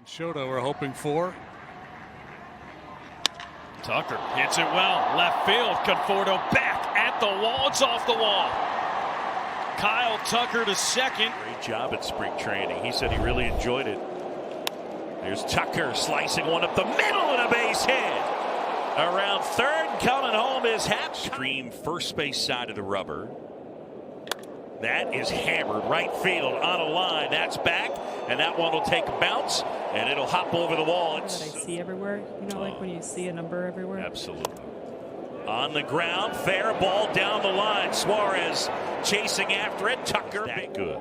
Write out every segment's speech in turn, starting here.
Shota we're hoping for. Tucker hits it well. Left field. Conforto back at the wall. It's off the wall. Kyle Tucker to second. Great job at spring training. He said he really enjoyed it. There's Tucker slicing one up the middle and a base hit. Around third, coming home is Hap. Stream first base side of the rubber. That is hammered right field on a line. That's back, and that one will take a bounce, and it'll hop over the wall. That I see everywhere. You know, like when you see a number everywhere. Absolutely. On the ground, fair ball down the line. Suarez chasing after it. Tucker. That good.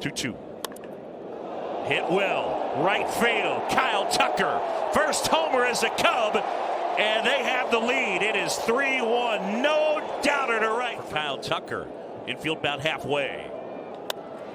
2-2. Hit well. Right field. Kyle Tucker. First homer as a Cub. And they have the lead. It is 3-1. No doubter to right. For Kyle Tucker. Infield about halfway.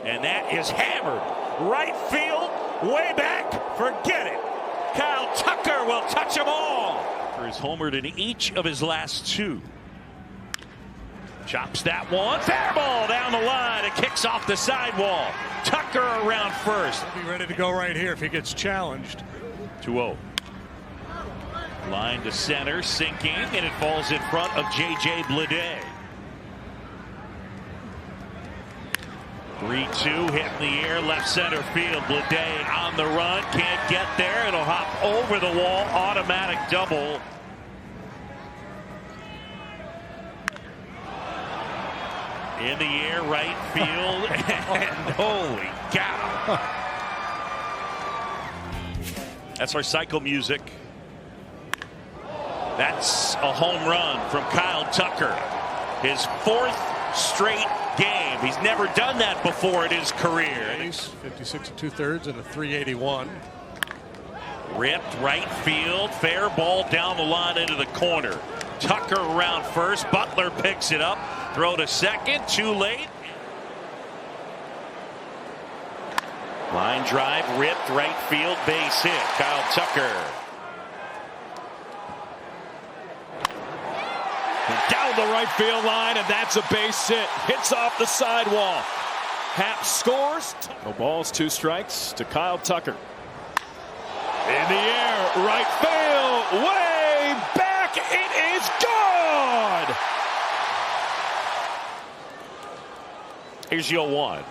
And that is hammered. Right field. Way back. Forget it. Kyle Tucker will touch them all. He's homered in each of his last two. Chops that one. Fair ball down the line. It kicks off the sidewall. Tucker around first. He'll be ready to go right here if he gets challenged. 2-0. Line to center, sinking, and it falls in front of J.J. Bleday. 3-2, hit in the air, left center field. Bleday on the run, can't get there. It'll hop over the wall, automatic double. In the air, right field, and holy cow. That's our cycle music. That's a home run from Kyle Tucker. His fourth straight game. He's never done that before in his career. 56 2/3 and a 381. Ripped right field. Fair ball down the line into the corner. Tucker around first. Butler picks it up. Throw to second. Too late. Line drive. Ripped right field. Base hit. Kyle Tucker. Down the right field line, and that's a base hit. Hits off the sidewall. Hap scores. No balls, 2 strikes to Kyle Tucker. In the air, right field, way back. It is gone. Here's your 1.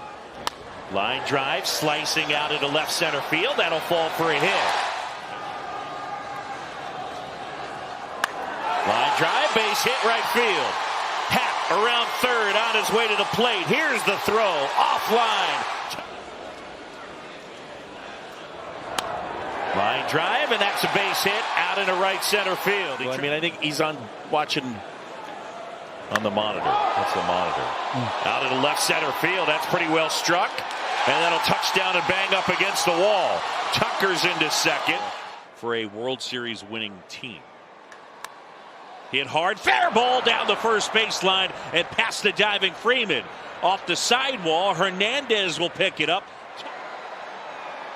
Line drive, slicing out into left center field. That'll fall for a hit. Line drive, base hit right field. Hap around third on his way to the plate. Here's the throw, offline. Line drive, and that's a base hit out into right center field. Well, I think he's watching on the monitor. That's the monitor. Out into left center field. That's pretty well struck. And that'll touch down and bang up against the wall. Tucker's into second for a World Series winning team. Hit hard, fair ball down the first baseline and past the diving Freeman. Off the sidewall, Hernandez will pick it up.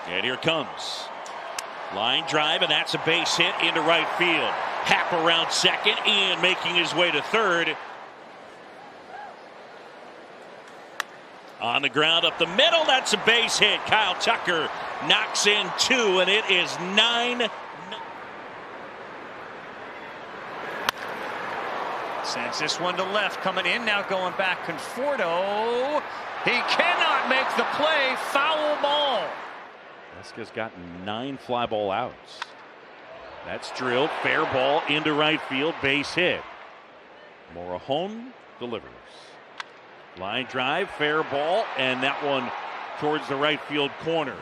And here comes. Line drive, and that's a base hit into right field. Hap around second, Ian making his way to third. On the ground up the middle, that's a base hit. Kyle Tucker knocks in 2, and it is 9. Sends this one to left, coming in, now going back. Conforto. He cannot make the play. Foul ball. Vasquez got 9 fly ball outs. That's drilled. Fair ball into right field. Base hit. Morejon delivers. Line drive. Fair ball. And that one towards the right field corner.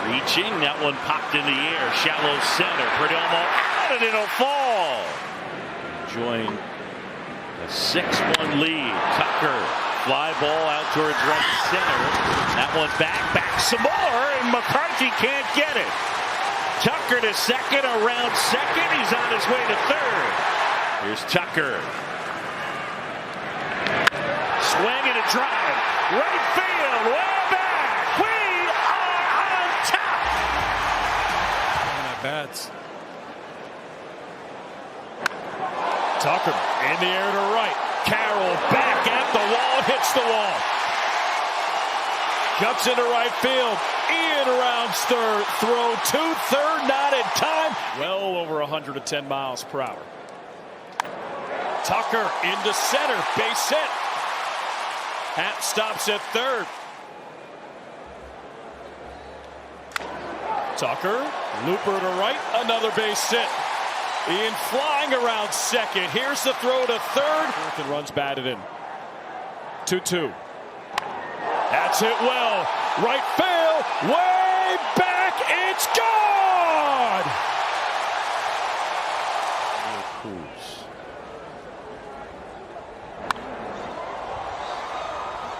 Reaching. That one popped in the air. Shallow center. Perdomo out, and it'll fall. Enjoying a 6-1 lead. Tucker. Fly ball out towards right center. That one back some more, and McCarthy can't get it. Tucker to second, around second. He's on his way to third. Here's Tucker. Swing and a drive. Right field, way back. We are on top. Bats. Tucker in the air to right. Carroll back at the wall, hits the wall. Cuts into right field. Ian rounds third. Throw to third, not in time. Well over 110 miles per hour. Tucker into center. Base hit. Happ stops at third. Tucker, looper to right, another base hit. Ian flying around second. Here's the throw to third. Fourth and runs batted in. 2-2. That's hit well. Right field, way back, it's gone!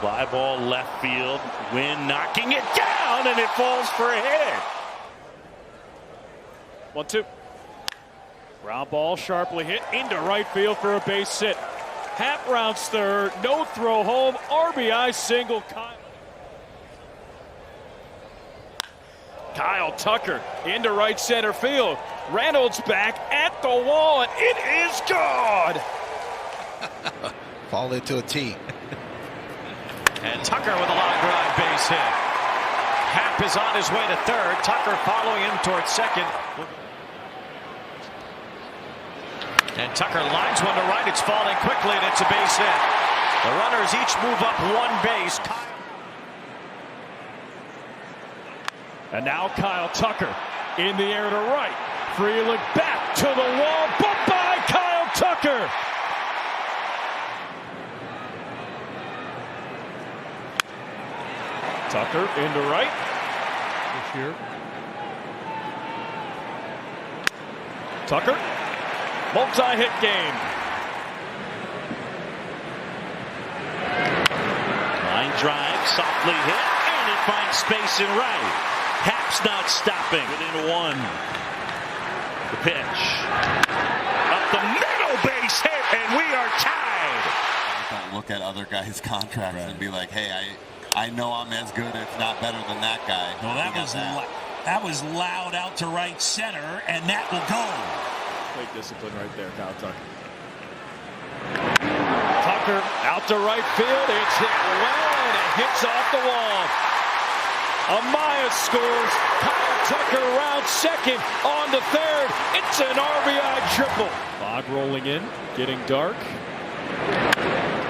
Fly ball left field. Wynn knocking it down, and it falls for a hit. 1-2. Ground ball sharply hit into right field for a base hit. Happ rounds third. No throw home. RBI single. Kyle Tucker into right center field. Reynolds back at the wall, and it is gone. Fall into a T. And Tucker with a line drive base hit. Happ is on his way to third. Tucker following him towards second. And Tucker lines one to right. It's falling quickly, and it's a base hit. The runners each move up one base. And now Kyle Tucker in the air to right. Free look back to the wall, but by Kyle Tucker. Tucker into right. This year. Tucker, multi-hit game. Line drive, softly hit, and it finds space in right. Happ's not stopping. Within one. The pitch. Up the middle, base hit, and we are tied. Don't look at other guys' contracts and be like, hey, I know I'm as good, if not better than that guy. Well, that was loud out to right center, and that will go. Great discipline right there, Kyle Tucker. Tucker out to right field. It's hit well, and it hits off the wall. Amaya scores. Kyle Tucker rounds second on to third. It's an RBI triple. Fog rolling in, getting dark.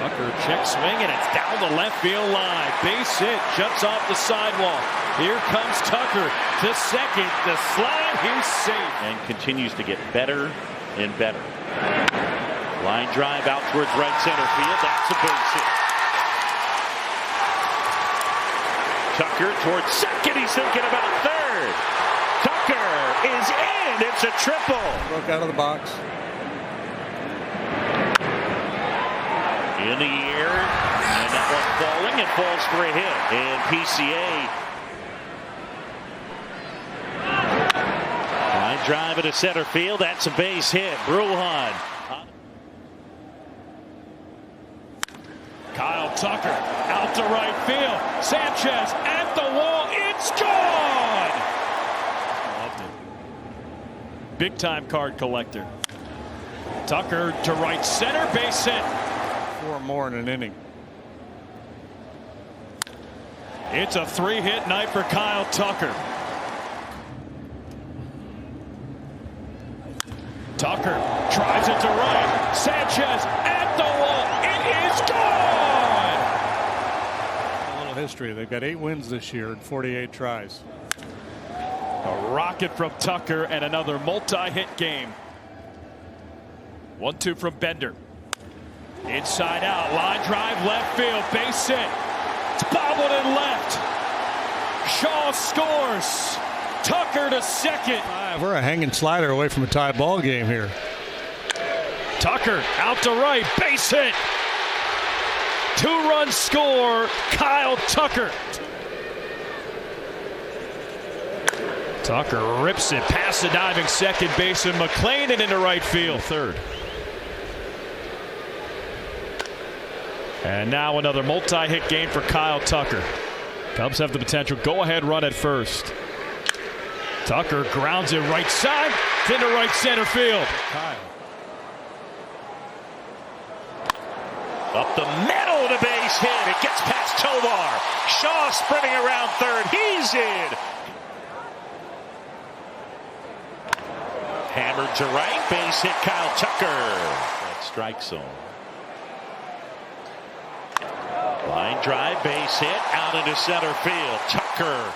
Tucker check swing, and it's down the left field line. Base hit, jumps off the sidewalk. Here comes Tucker to second. The slide, he's safe. And continues to get better and better. Line drive out towards right center field. That's a base hit. Tucker towards second. He's thinking about third. Tucker is in. It's a triple. Broke out of the box. In the air. And that one falling. It falls for a hit. And PCA. Line drive into center field. That's a base hit. Bruhan. Kyle Tucker out to right field. Sanchez at the wall. It's gone. Loved it. Big time card collector. Tucker to right center. Base hit. 4 more in an inning. It's a 3-hit night for Kyle Tucker. Tucker drives it to right. Sanchez at the wall. It is gone. A little history. They've got 8 wins this year and 48 tries. A rocket from Tucker and another multi-hit game. 1-2 from Bender. Inside out. Line drive left field. Base hit. It's bobbled in left. Shaw scores. Tucker to second. We're a hanging slider away from a tie ball game here. Tucker out to right. Base hit. 2-run score. Kyle Tucker. Tucker rips it past the diving second baseman McLean and into right field. Third. And now another multi-hit game for Kyle Tucker. Cubs have the potential go-ahead run at first. Tucker grounds it right side into right center field. Kyle. Up the middle of the base. base hit. It gets past Tovar. Shaw sprinting around third. He's in. Hammered to right. Base hit, Kyle Tucker. That strike zone. Line drive, base hit, out into center field. Tucker.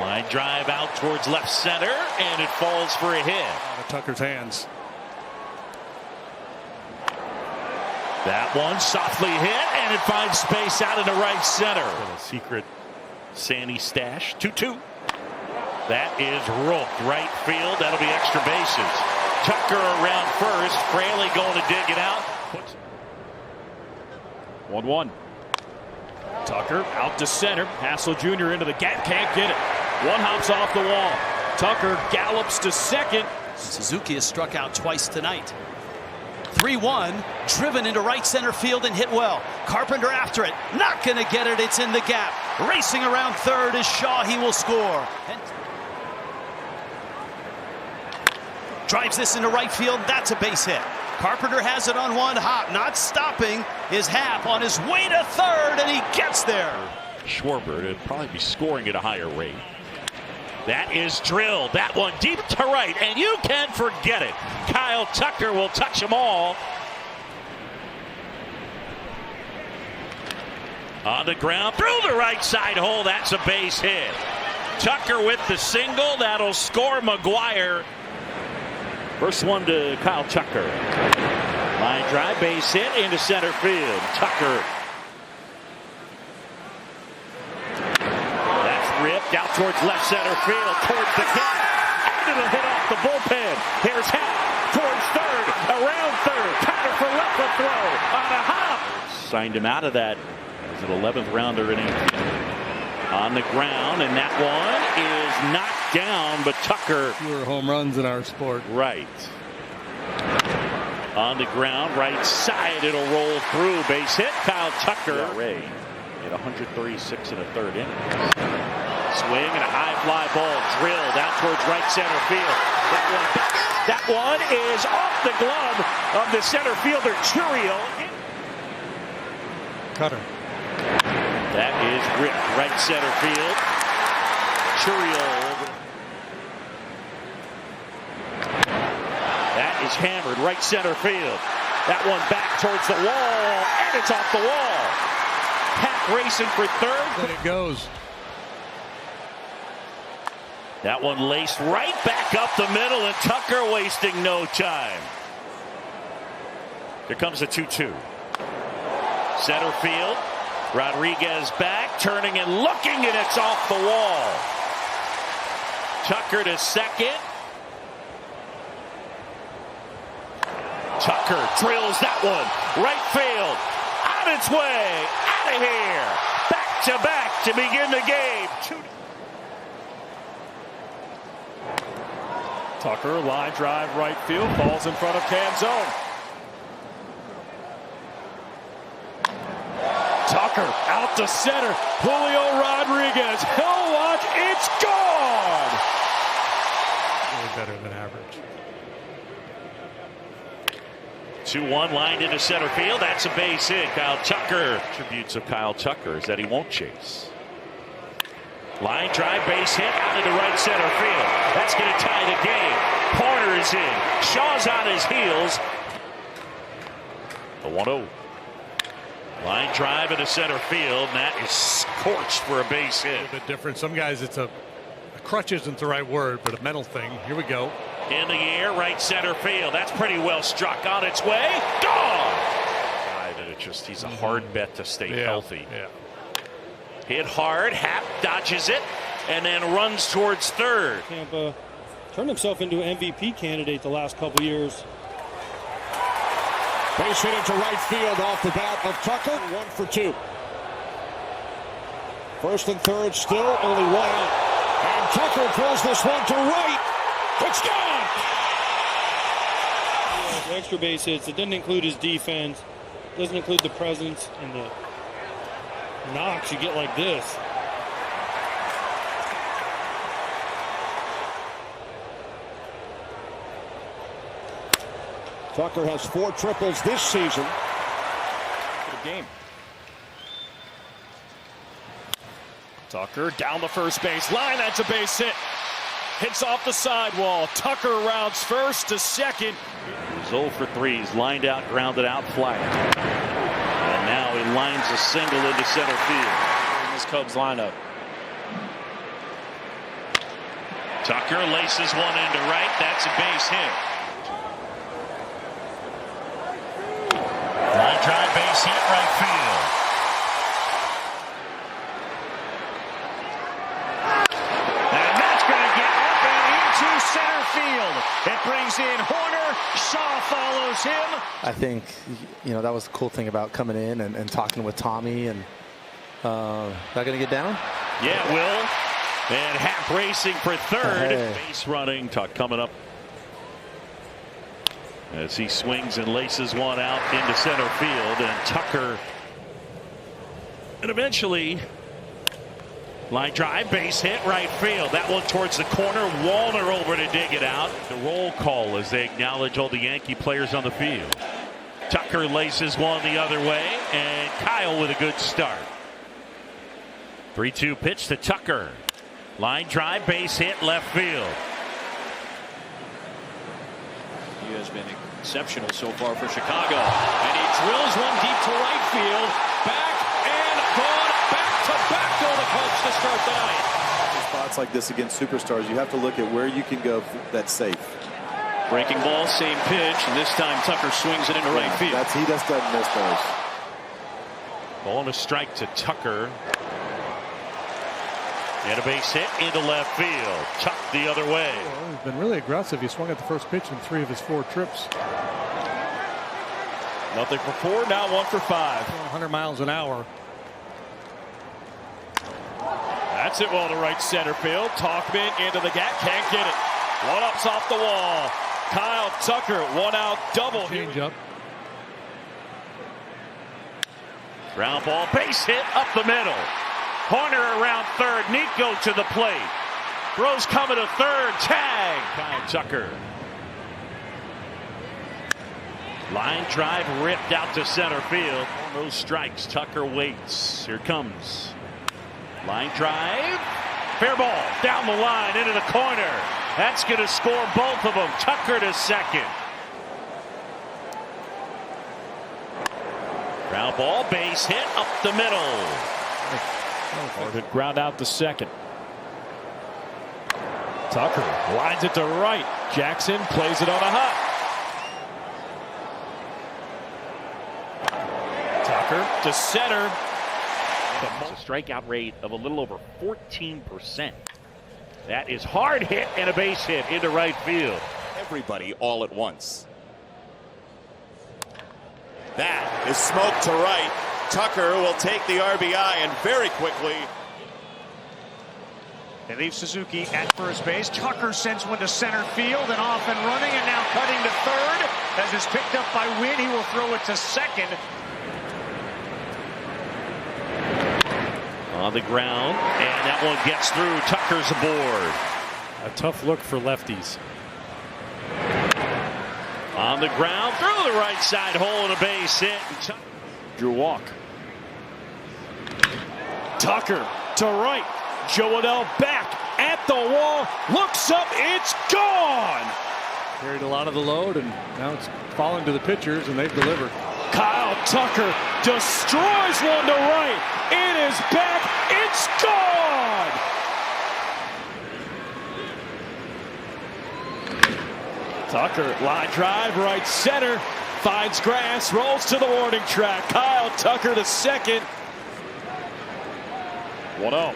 Line drive out towards left center, and it falls for a hit. Out of Tucker's hands. That one softly hit, and it finds space out into right center. A secret Sandy stash. 2-2. That is roped right field. That'll be extra bases. Tucker around first. Fraley going to dig it out. 1-1. Tucker out to center. Hassel Jr. into the gap. Can't get it. One hops off the wall. Tucker gallops to second. Suzuki has struck out twice tonight. 3-1, driven into right center field and hit well. Carpenter after it, not going to get it. It's in the gap. Racing around third is Shaw. He will score. And drives this into right field. That's a base hit. Carpenter has it on one hop, not stopping. His Hap on his way to third, and he gets there. Schwarber would probably be scoring at a higher rate. That is drilled. That one deep to right, and you can't forget it. Kyle Tucker will touch them all. On the ground, through the right side hole. That's a base hit. Tucker with the single. That'll score McGuire. First one to Kyle Tucker. Line drive, base hit into center field. Tucker. Ripped out towards left center field, towards the gap, and it'll hit off the bullpen. Here's Hap towards third, around third, counter for left for throw, on a hop. Signed him out of that as an 11th rounder inning. On the ground, and that one is knocked down, but Tucker. Fewer home runs in our sport. Right. On the ground, right side, it'll roll through. Base hit, Kyle Tucker. Ray at 136 in the third inning. Swing and a high fly ball drilled out towards right center field. That one is off the glove of the center fielder Churio. Cutter. That is ripped right center field. Churio. That is hammered right center field. That one back towards the wall, and it's off the wall. Hack racing for third. Then it goes. That one laced right back up the middle, and Tucker wasting no time. Here comes a 2-2. Center field. Rodriguez back, turning and looking, and it's off the wall. Tucker to second. Tucker drills that one. Right field. On its way. Out of here. Back to back to begin the game. Tucker, line drive right field, falls in front of Canzone. Tucker out to center. Julio Rodriguez. He'll watch. It's gone. Really better than average. 2-1 lined into center field. That's a base hit. Kyle Tucker. Attributes of Kyle Tucker is that he won't chase. Line drive, base hit out into right center field. That's going to tie the game. Porter is in. Shaw's on his heels. The 1-0. Line drive into center field, and that is scorched for a base hit. A little bit different. Some guys, it's a crutch isn't the right word, but a mental thing. Here we go. In the air, right center field. That's pretty well struck. On its way. Gone! Guy that he's a hard bet to stay healthy. Yeah. Hit hard. Hap dodges it and then runs towards third. Tampa turned himself into an MVP candidate the last couple years. Base hit into right field off the bat of Tucker. 1 for 2. First and third still only one out. And Tucker throws this one to right. It's gone. The extra base hits. It doesn't include his defense. Doesn't include the presence and the knocks you get like this. Tucker has 4 triples this season. Good game. Tucker down the first base line. That's a base hit. Hits off the sidewall. Tucker rounds first to second. He's 0 for 3. He's lined out, grounded out, flat. And now he lines a single into center field. In this Cubs lineup. Tucker laces one into right. That's a base hit. Line drive, base hit, right field. And that's going to get up and into center field. It brings in Horner. Shaw follows him. I think, that was the cool thing about coming in and talking with Tommy. And not going to get down? Yeah, it will. And Happ racing for third. Base running. Tuck coming up as he swings and laces one out into center field. And Tucker, and eventually line drive, base hit, right field. That one towards the corner. Wallner over to dig it out. The roll call as they acknowledge all the Yankee players on the field. Tucker laces one the other way, and Kyle with a good start. 3-2 pitch to Tucker. Line drive, base hit, left field. He has been exceptional so far for Chicago. And he drills one deep to right field. Back and gone. Back go the Cubs to start the night. Spots like this against superstars, you have to look at where you can go that's safe. Breaking ball, same pitch, and this time Tucker swings it into right field. He just doesn't miss those. Ball and a strike to Tucker. And a base hit into left field. Tuck the other way. Well, he's been really aggressive. He swung at the first pitch in 3 of his 4 trips. Nothing for 4, now 1 for 5. 100 miles an hour. That's it well to right center field. Talkman into the gap, can't get it. 1-up's off the wall. Kyle Tucker, 1-out double. Change up. Ground ball, base hit up the middle. Horner around third. Nico to the plate. Rose coming to third. Tag. Kyle Tucker. Line drive ripped out to center field. No strikes. Tucker waits. Here comes. Line drive. Fair ball. Down the line into the corner. That's going to score both of them. Tucker to second. Ground ball. Base hit up the middle. Ordered ground out to second. Tucker lines it to right. Jackson plays it on a hop. Tucker to center. It's a strikeout rate of a little over 14%. That is hard hit and a base hit into right field. Everybody all at once. That is smoked to right. Tucker will take the RBI and very quickly. They leave Suzuki at first base. Tucker sends one to center field and off and running, and now cutting to third. As is picked up by Wynn, he will throw it to second. On the ground, and that one gets through. Tucker's aboard. A tough look for lefties. On the ground, through the right side hole and a base hit. Drew walk. Tucker to right. Joadell back at the wall. Looks up. It's gone. Carried a lot of the load, and now it's falling to the pitchers, and they've delivered. Kyle Tucker destroys one to right. It is back. It's gone. Tucker, line drive, right center. Finds grass, rolls to the warning track. Kyle Tucker to second. 1-0.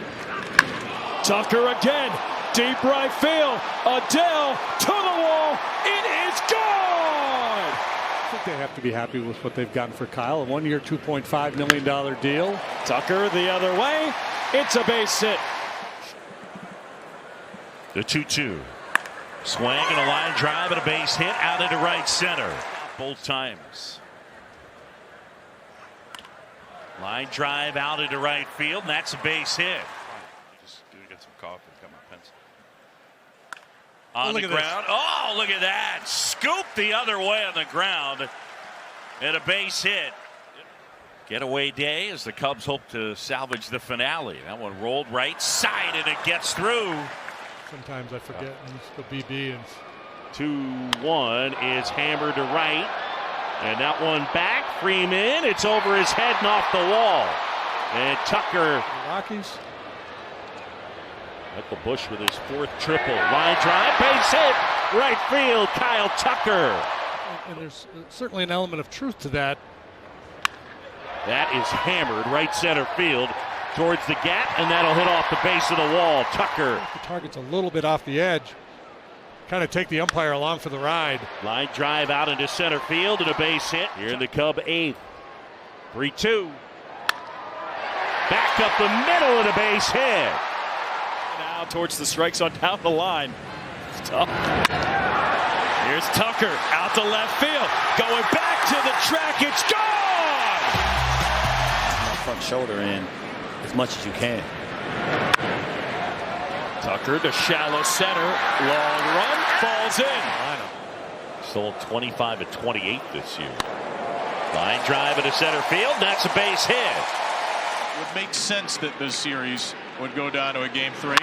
Tucker again. Deep right field. Adele to the wall. It is gone. I think they have to be happy with what they've gotten for Kyle. A 1-year, $2.5 million deal. Tucker the other way. It's a base hit. The 2-2. Swing and a line drive and a base hit out into right center. Both times. Line drive out into right field, and that's a base hit. Just get some coffee, got my pencil. on the ground. Oh, look at that. Scoop the other way on the ground. And a base hit. Getaway day as the Cubs hope to salvage the finale. That one rolled right side and it gets through. Sometimes I forget and the BB. And 2-1 is hammered to right. And that one back. Freeman. It's over his head and off the wall. And Tucker. Rockies. Michael Busch with his 4th triple. Line drive. Base hit. Right field. Kyle Tucker. And there's certainly an element of truth to that. That is hammered right center field towards the gap, and that'll hit off the base of the wall. Tucker. The target's a little bit off the edge. Kind of take the umpire along for the ride. Line drive out into center field and a base hit. Here in the Cub 8th. 3-2. Back up the middle of the base hit. Now towards the strike zone down the line. It's tough. Here's Tucker out to left field. Going back to the track. It's gone! Front shoulder in as much as you can. Tucker to shallow center. Long run. Falls in. Sold 25 at 28 this year. Line drive into center field. That's a base hit. It would make sense that this series would go down to a game 3.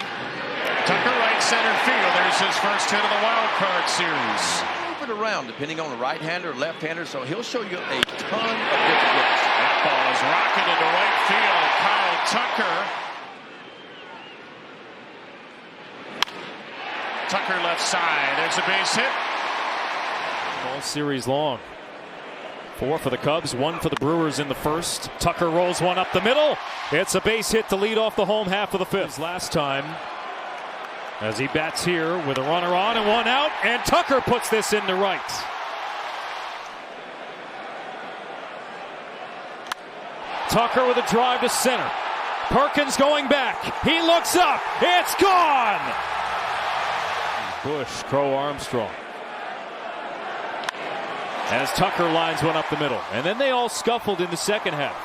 Tucker right center field. There's his first hit of the wild card series. Move it around depending on the right-hander or left-hander, so he'll show you a ton of different looks. That ball is rocketed to right field. Kyle Tucker. Tucker left side. There's a base hit. All series long. 4 for the Cubs, 1 for the Brewers in the first. Tucker rolls one up the middle. It's a base hit to lead off the home half of the 5th. Last time as he bats here with a runner on and 1 out, and Tucker puts this into right. Tucker with a drive to center. Perkins going back. He looks up. It's gone! Busch, Crow, Armstrong. As Tucker lines one up the middle. And then they all scuffled in the second half.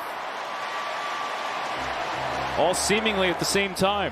All seemingly at the same time.